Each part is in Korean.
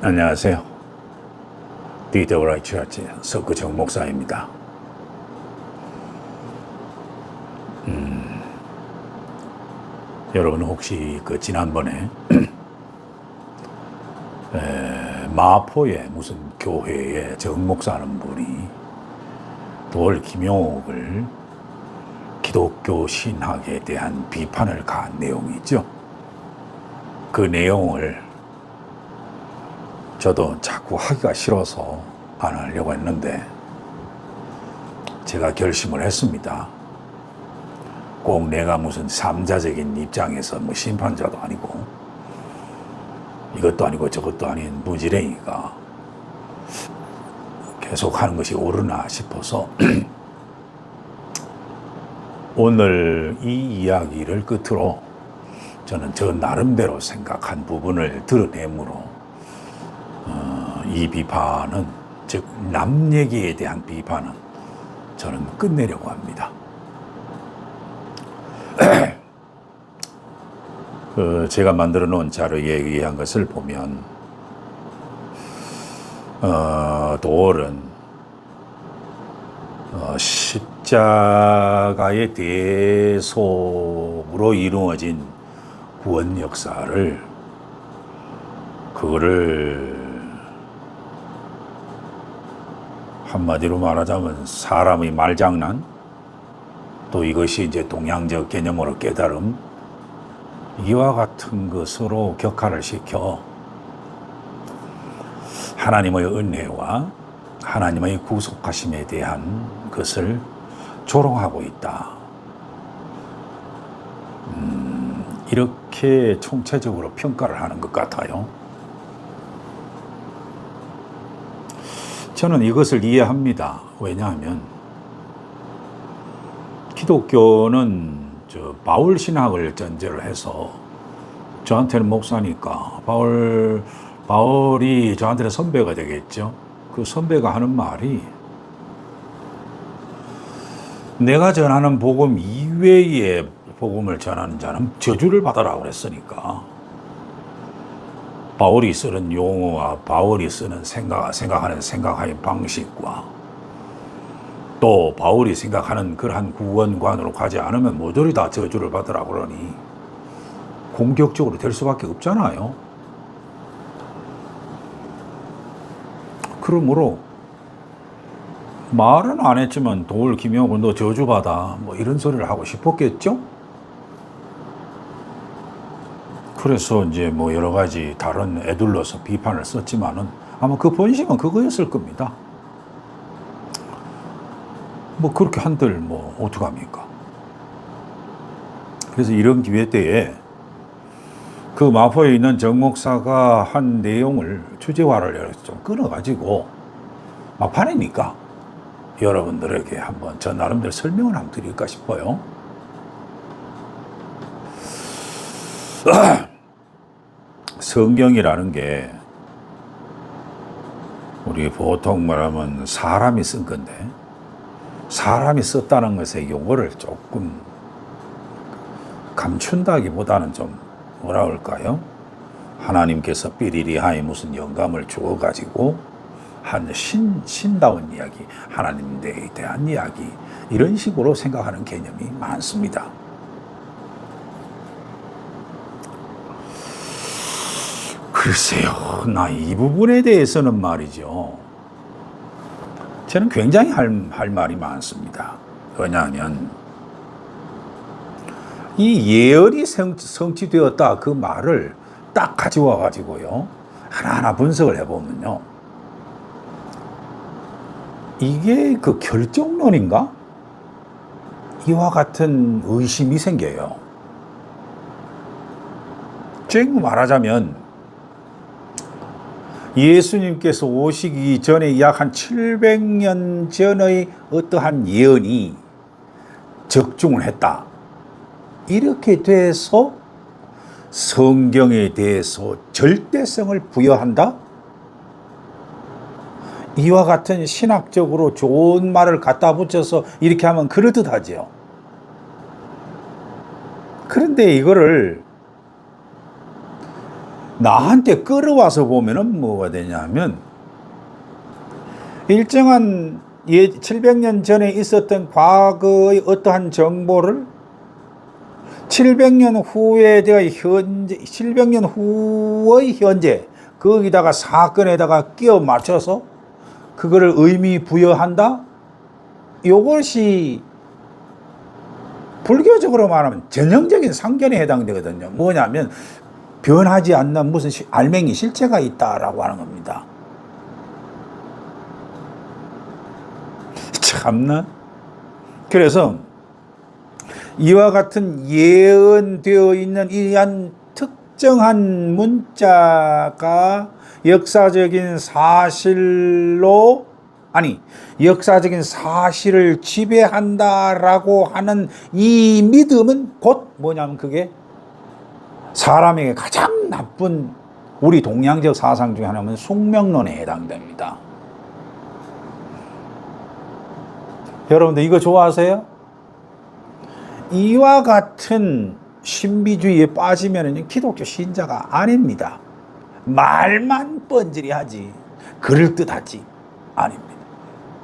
안녕하세요. DWI 처치 석구정 목사입니다. 여러분 혹시 그 지난번에 마포에 무슨 교회에 정 목사하는 분이 돌 김용옥을 기독교 신학에 대한 비판을 가한 내용이 있죠. 그 내용을 저도 자꾸 하기가 싫어서 안 하려고 했는데 제가 결심을 했습니다. 꼭 내가 무슨 삼자적인 입장에서 뭐 심판자도 아니고 이것도 아니고 저것도 아닌 무지랭이가 계속 하는 것이 옳으나 싶어서 오늘 이 이야기를 끝으로 저는 저 나름대로 생각한 부분을 드러내므로 이 비판은, 즉 남 얘기에 대한 비판은 저는 끝내려고 합니다. 제가 만들어 놓은 자료에 의한 것을 보면 돌은 십자가의 대속으로 이루어진 구원 역사를 그거를 한마디로 말하자면 사람의 말장난, 또 이것이 이제 동양적 개념으로 깨달음, 이와 같은 것으로 격화를 시켜 하나님의 은혜와 하나님의 구속하심에 대한 것을 조롱하고 있다. 이렇게 총체적으로 평가를 하는 것 같아요. 저는 이것을 이해합니다. 왜냐하면 기독교는 바울 신학을 전제로 해서, 저한테는 목사니까 바울이 저한테는 선배가 되겠죠. 그 선배가 하는 말이 내가 전하는 복음 이외의 복음을 전하는 자는 저주를 받으라고 그랬으니까, 바울이 쓰는 용어와 바울이 쓰는 생각하는 방식과 또 바울이 생각하는 그러한 구원관으로 가지 않으면 모조리 다 저주를 받으라고 그러니 공격적으로 될 수밖에 없잖아요. 그러므로 말은 안 했지만 돌 김용옥 너 저주받아 뭐 이런 소리를 하고 싶었겠죠? 그래서 이제 뭐 여러 가지 다른 애둘러서 비판을 썼지만은 아마 그 본심은 그거였을 겁니다. 뭐 그렇게 한들 뭐 어떡합니까? 그래서 이런 기회 때에 그 마포에 있는 정 목사가 한 내용을 주제화를 좀 끊어가지고, 막판이니까 여러분들에게 한번 저 나름대로 설명을 한번 드릴까 싶어요. 성경이라는 게 우리 보통 말하면 사람이 쓴 건데, 사람이 썼다는 것의 용어를 조금 감춘다기보다는 좀 뭐라 그럴까요? 하나님께서 삐리리하에 무슨 영감을 주어가지고 한 신다운 이야기, 하나님에 대한 이야기, 이런 식으로 생각하는 개념이 많습니다. 글쎄요, 나 이 부분에 대해서는 말이죠, 저는 굉장히 할 말이 많습니다. 왜냐하면 이 예언이 성취되었다 그 말을 딱 가져와 가지고요 하나하나 분석을 해보면요, 이게 그 결정론인가? 이와 같은 의심이 생겨요. 즉 말하자면 예수님께서 오시기 전에 약 한 700년 전의 어떠한 예언이 적중을 했다. 이렇게 돼서 성경에 대해서 절대성을 부여한다? 이와 같은 신학적으로 좋은 말을 갖다 붙여서 이렇게 하면 그럴듯하죠. 그런데 이거를 나한테 끌어와서 보면은 뭐가 되냐면, 일정한 700년 전에 있었던 과거의 어떠한 정보를 700년 후에 내가 현재, 700년 후의 현재, 거기다가 사건에다가 끼워 맞춰서 그거를 의미 부여한다? 이것이 불교적으로 말하면 전형적인 상견에 해당되거든요. 뭐냐면 변하지 않는 무슨 알맹이 실체가 있다라고 하는 겁니다. 참나. 그래서 이와 같은 예언되어 있는 이러한 특정한 문자가 역사적인 사실을 지배한다라고 하는 이 믿음은 곧 뭐냐면 그게 사람에게 가장 나쁜 우리 동양적 사상 중에 하나는 숙명론에 해당됩니다. 여러분들 이거 좋아하세요? 이와 같은 신비주의에 빠지면 기독교 신자가 아닙니다. 말만 뻔질이 하지 그럴듯하지 아닙니다.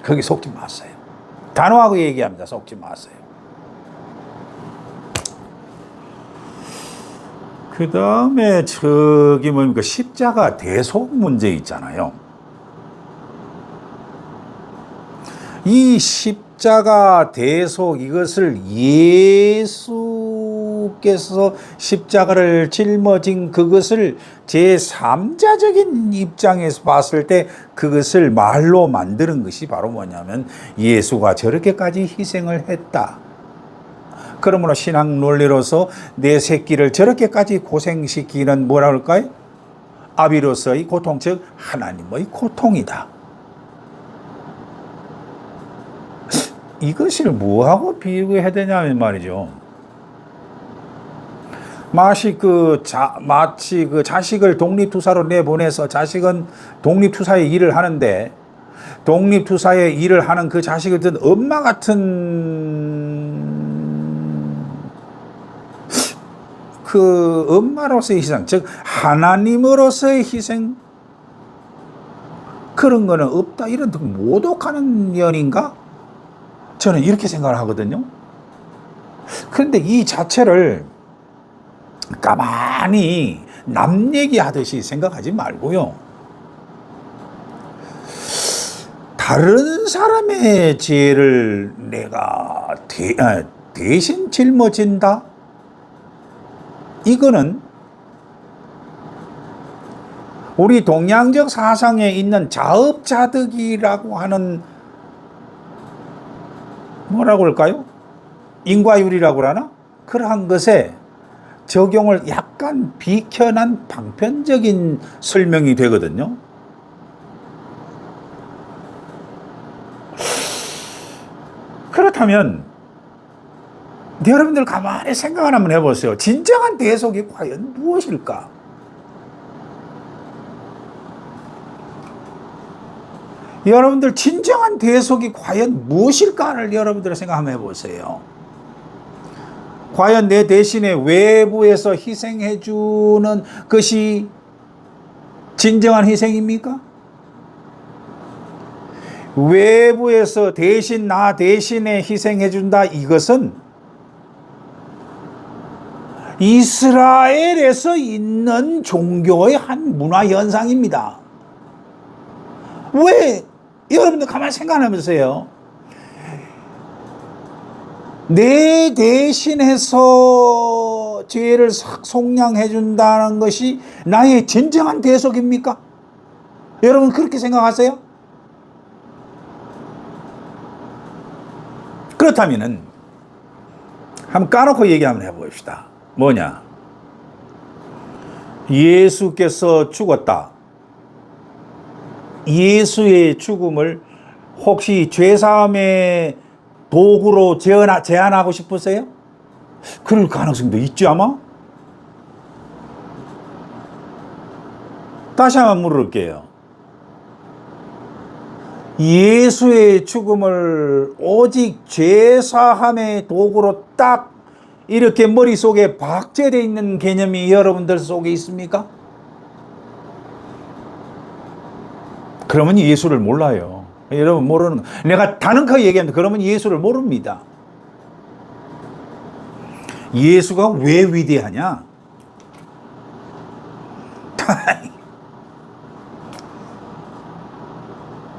거기 속지 마세요. 단호하고 얘기합니다. 속지 마세요. 그 다음에 저기 뭡니까 십자가 대속 문제 있잖아요. 이 십자가 대속 이것을 예수께서 십자가를 짊어진 그것을 제3자적인 입장에서 봤을 때 그것을 말로 만드는 것이 바로 뭐냐면 예수가 저렇게까지 희생을 했다. 그러므로 신앙 논리로서 내 새끼를 저렇게까지 고생시키는 뭐라 그럴까요? 아비로서의 고통, 즉 하나님의 고통이다. 이것을 뭐하고 비교해야 되냐면 말이죠. 마치 그 자식을 독립투사로 내보내서 자식은 독립투사의 일을 하는데 독립투사의 일을 하는 그 자식을 든 엄마 같은 그 엄마로서의 희생, 즉 하나님으로서의 희생 그런 거는 없다. 이런 모독하는 연인가? 저는 이렇게 생각을 하거든요. 그런데 이 자체를 가만히 남 얘기하듯이 생각하지 말고요. 다른 사람의 죄를 내가 대신 짊어진다? 이거는 우리 동양적 사상에 있는 자업자득이라고 하는 뭐라고 할까요? 인과율이라고 하나? 그러한 것에 적용을 약간 비켜난 방편적인 설명이 되거든요. 그렇다면 여러분들 가만히 생각을 한번 해보세요. 진정한 대속이 과연 무엇일까? 여러분들 진정한 대속이 과연 무엇일까를 여러분들 생각 한번 해보세요. 과연 내 대신에 외부에서 희생해 주는 것이 진정한 희생입니까? 외부에서 나 대신에 희생해 준다. 이것은 이스라엘에서 있는 종교의 한 문화 현상입니다. 왜? 여러분들 가만히 생각하면서요. 내 대신해서 죄를 속량해 준다는 것이 나의 진정한 대속입니까? 여러분 그렇게 생각하세요? 그렇다면은 한번 까놓고 얘기 한번 해봅시다. 뭐냐? 예수께서 죽었다. 예수의 죽음을 혹시 죄사함의 도구로 제안하고 싶으세요? 그럴 가능성도 있지 아마? 다시 한번 물을게요. 예수의 죽음을 오직 죄사함의 도구로 딱 이렇게 머릿속에 박제되어 있는 개념이 여러분들 속에 있습니까? 그러면 예수를 몰라요. 여러분 모르는 거. 내가 단언하게 얘기하는데 그러면 예수를 모릅니다. 예수가 왜 위대하냐?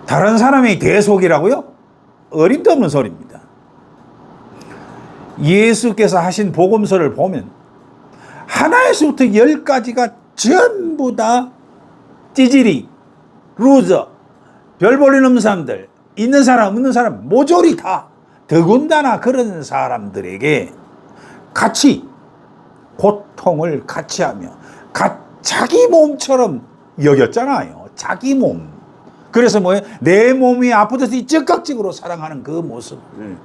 다른 사람의 대속이라고요? 어림도 없는 소리입니다. 예수께서 하신 복음서를 보면 하나에서부터 10가지가 전부 다 찌질이, 루저, 별 볼일 없는 사람들, 있는 사람, 없는 사람, 모조리 다 더군다나 그런 사람들에게 같이 고통을 같이 하며 자기 몸처럼 여겼잖아요. 자기 몸. 그래서 뭐예요? 내 몸이 아프듯이 적극적으로 사랑하는 그 모습을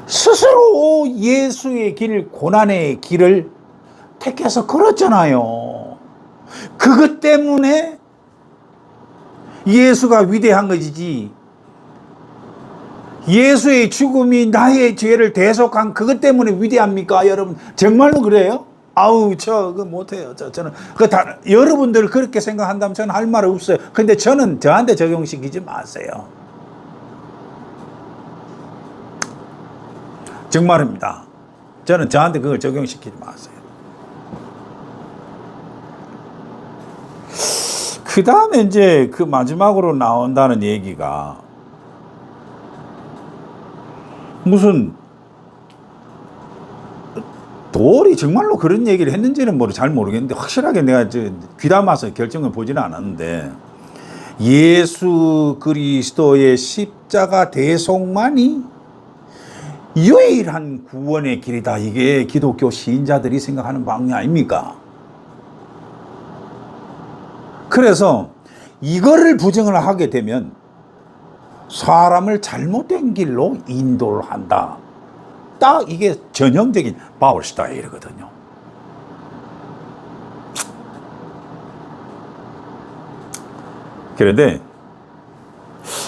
스스로 예수의 길, 고난의 길을 택해서 걸었잖아요. 그것 때문에 예수가 위대한 것이지, 예수의 죽음이 나의 죄를 대속한 그것 때문에 위대합니까? 여러분, 정말로 그래요? 아우, 그거 못해요. 저는, 여러분들 그렇게 생각한다면 저는 할 말 없어요. 근데 저는 저한테 적용시키지 마세요. 정말입니다. 저는 저한테 그걸 적용시키지 마세요. 그 다음에 이제 그 마지막으로 나온다는 얘기가 무슨 돌이 정말로 그런 얘기를 했는지는 잘 모르겠는데 확실하게 내가 귀담아서 결정을 보지는 않았는데 예수 그리스도의 십자가 대속만이 유일한 구원의 길이다. 이게 기독교 신자들이 생각하는 방향 아닙니까? 그래서 이거를 부정을 하게 되면 사람을 잘못된 길로 인도를 한다. 딱 이게 전형적인 바울 스타일이거든요. 그런데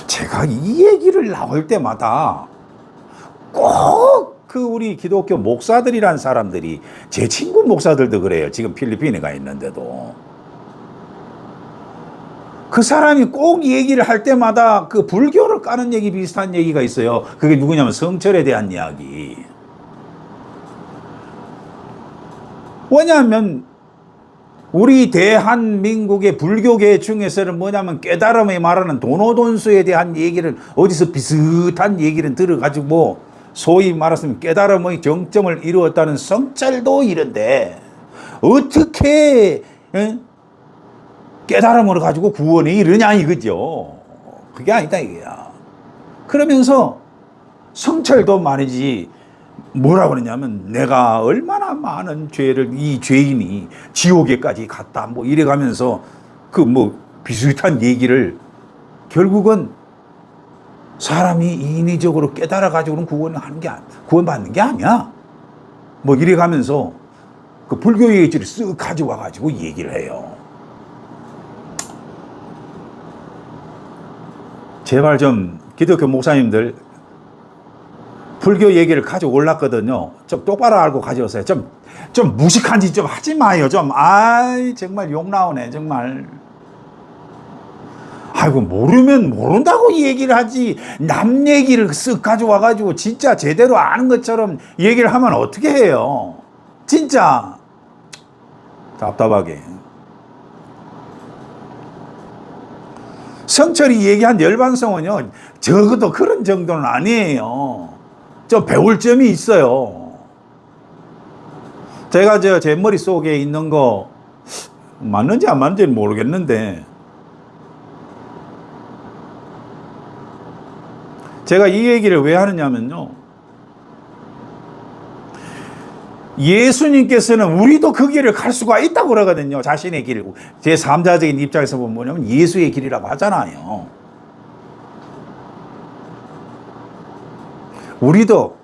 제가 이 얘기를 나올 때마다 꼭 그 우리 기독교 목사들이란 사람들이, 제 친구 목사들도 그래요. 지금 필리핀에 가 있는데도. 그 사람이 꼭 얘기를 할 때마다 그 불교를 까는 얘기 비슷한 얘기가 있어요. 그게 누구냐면 성철에 대한 이야기. 왜냐하면 우리 대한민국의 불교계 중에서는 뭐냐면 깨달음에 말하는 도노돈수에 대한 얘기를 어디서 비슷한 얘기를 들어가지고 소위 말하면 깨달음의 정점을 이루었다는 성철도 이런데 어떻게 깨달음을 가지고 구원에 이르냐 이거죠. 그게 아니다 이거야. 그러면서 성철도 말이지 뭐라 그러냐면 내가 얼마나 많은 죄를, 이 죄인이 지옥에까지 갔다 뭐 이래가면서 그 뭐 비슷한 얘기를 결국은 사람이 인위적으로 깨달아 가지고는 구원받는 게 아니야. 뭐 이래가면서 그 불교의 예지를 쓱 가져와 가지고 얘기를 해요. 제발 좀 기독교 목사님들 불교 얘기를 가지고 올랐거든요. 좀 똑바로 알고 가져오세요. 좀 무식한 짓 좀 하지 마요. 정말 욕 나오네, 정말. 아이고, 모르면 모른다고 얘기를 하지. 남 얘기를 쓱 가져와가지고 진짜 제대로 아는 것처럼 얘기를 하면 어떻게 해요? 진짜. 답답하게. 성철이 얘기한 열반성은요, 적어도 그런 정도는 아니에요. 좀 배울 점이 있어요. 제가 제 머릿속에 있는 거 맞는지 안 맞는지는 모르겠는데 제가 이 얘기를 왜 하느냐면요, 예수님께서는 우리도 그 길을 갈 수가 있다고 그러거든요. 자신의 길. 제 3자적인 입장에서 보면 뭐냐면 예수의 길이라고 하잖아요. 우리도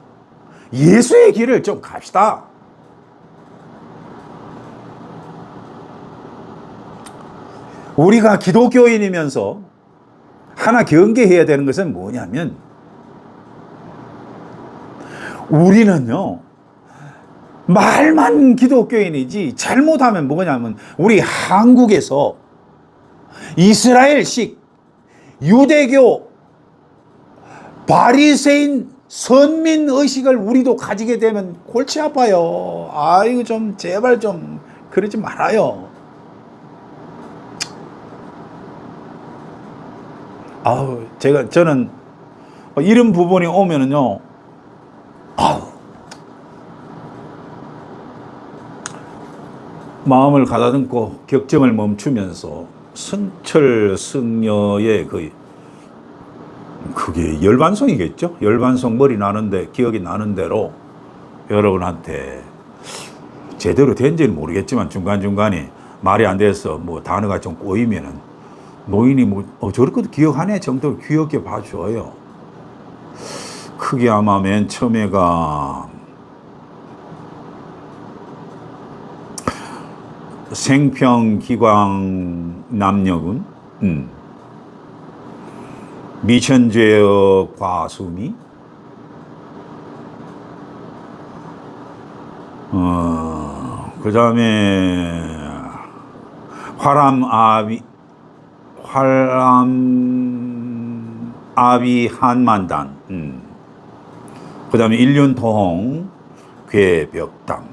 예수의 길을 좀 갑시다. 우리가 기독교인이면서 하나 경계해야 되는 것은 뭐냐면 우리는요, 말만 기독교인이지 잘못하면 뭐냐면 우리 한국에서 이스라엘식 유대교 바리새인 선민 의식을 우리도 가지게 되면 골치 아파요. 아이고 좀 제발 좀 그러지 말아요. 아우 저는 이런 부분이 오면은요. 아우 마음을 가다듬고 격정을 멈추면서 승철 승려의 그게 열반송이겠죠? 열반송 머리 나는데 기억이 나는 대로 여러분한테 제대로 된지는 모르겠지만 중간중간에 말이 안 돼서 뭐 단어가 좀 꼬이면은 노인이 저렇게도 기억하네 정도로 귀엽게 봐줘요. 크게 아마 맨 처음에가 생평기광 남녀군, 미천죄의 과수미, 그 다음에 활암아비 한만단, 그 다음에 일륜토홍 괴벽담.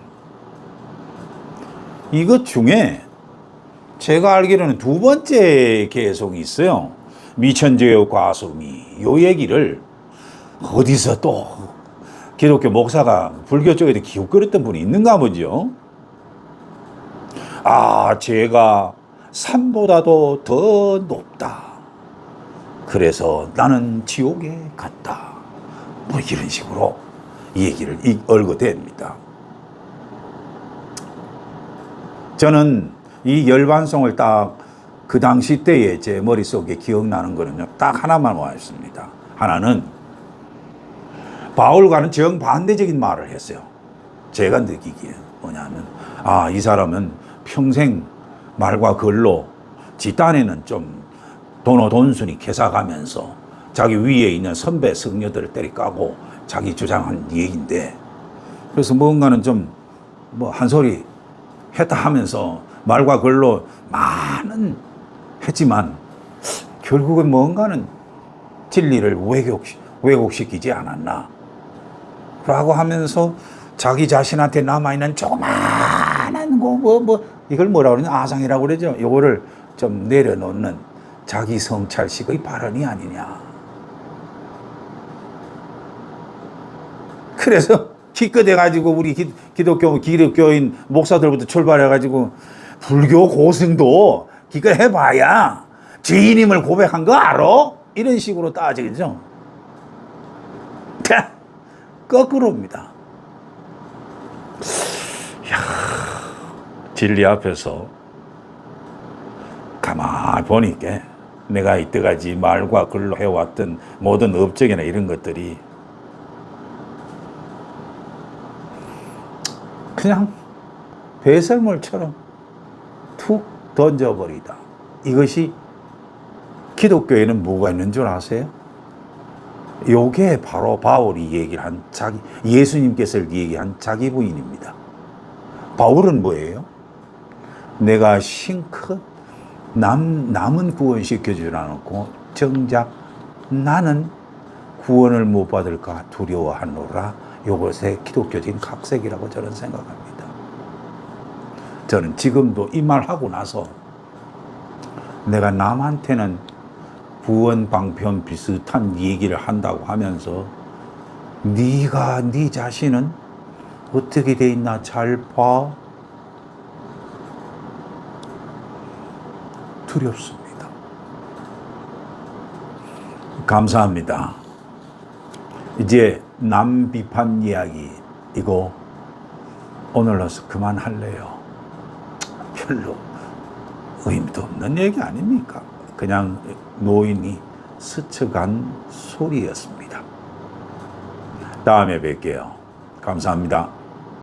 이것 중에 제가 알기로는 두 번째 개송이 있어요. 미천죄의 과수미. 요 얘기를 어디서 또 기독교 목사가 불교 쪽에도 기웃거렸던 분이 있는가 보죠. 아, 죄가 산보다도 더 높다. 그래서 나는 지옥에 갔다. 뭐 이런 식으로 이 얘기를 얽어댑니다. 저는 이 열반송을 딱 그 당시 때에 제 머릿속에 기억나는 거는요, 딱 하나만 와 있습니다. 하나는 바울과는 정반대적인 말을 했어요. 제가 느끼기에 뭐냐면, 아, 이 사람은 평생 말과 글로 지 딴에는 좀 돈순이 캐사가면서 자기 위에 있는 선배 승려들을 때리까고 자기 주장한 얘기인데, 그래서 뭔가는 좀 뭐 한 소리 했다 하면서 말과 글로 많은 했지만 결국은 뭔가는 진리를 왜곡시키지 않았나 라고 하면서 자기 자신한테 남아있는 조그마한 이걸 뭐라고 그러냐, 아상이라고 그러죠. 요거를 좀 내려놓는 자기 성찰식의 발언이 아니냐. 그래서 기껏해가지고 우리 기독교인 목사들부터 출발해가지고 불교 고승도 기껏 해봐야 죄인임을 고백한 거 알아? 이런 식으로 따지겠죠. 거꾸로입니다. 이야, 진리 앞에서 가만히 보니까 내가 이때까지 말과 글로 해왔던 모든 업적이나 이런 것들이 그냥 배설물처럼 툭 던져버리다. 이것이 기독교에는 뭐가 있는 줄 아세요? 요게 바로 바울이 얘기를 한 예수님께서 얘기한 자기 부인입니다. 바울은 뭐예요? 내가 심컷 남은 구원시켜주지 않고 정작 나는 구원을 못 받을까 두려워하노라. 요것의 기독교적인 각색이라고 저는 생각합니다. 저는 지금도 이 말하고 나서 내가 남한테는 구원 방편 비슷한 얘기를 한다고 하면서 네가 네 자신은 어떻게 돼 있나 잘 봐. 두렵습니다. 감사합니다. 이제 남 비판 이야기 이거 오늘로서 그만할래요. 별로 의미도 없는 얘기 아닙니까? 그냥 노인이 스쳐간 소리였습니다. 다음에 뵐게요. 감사합니다.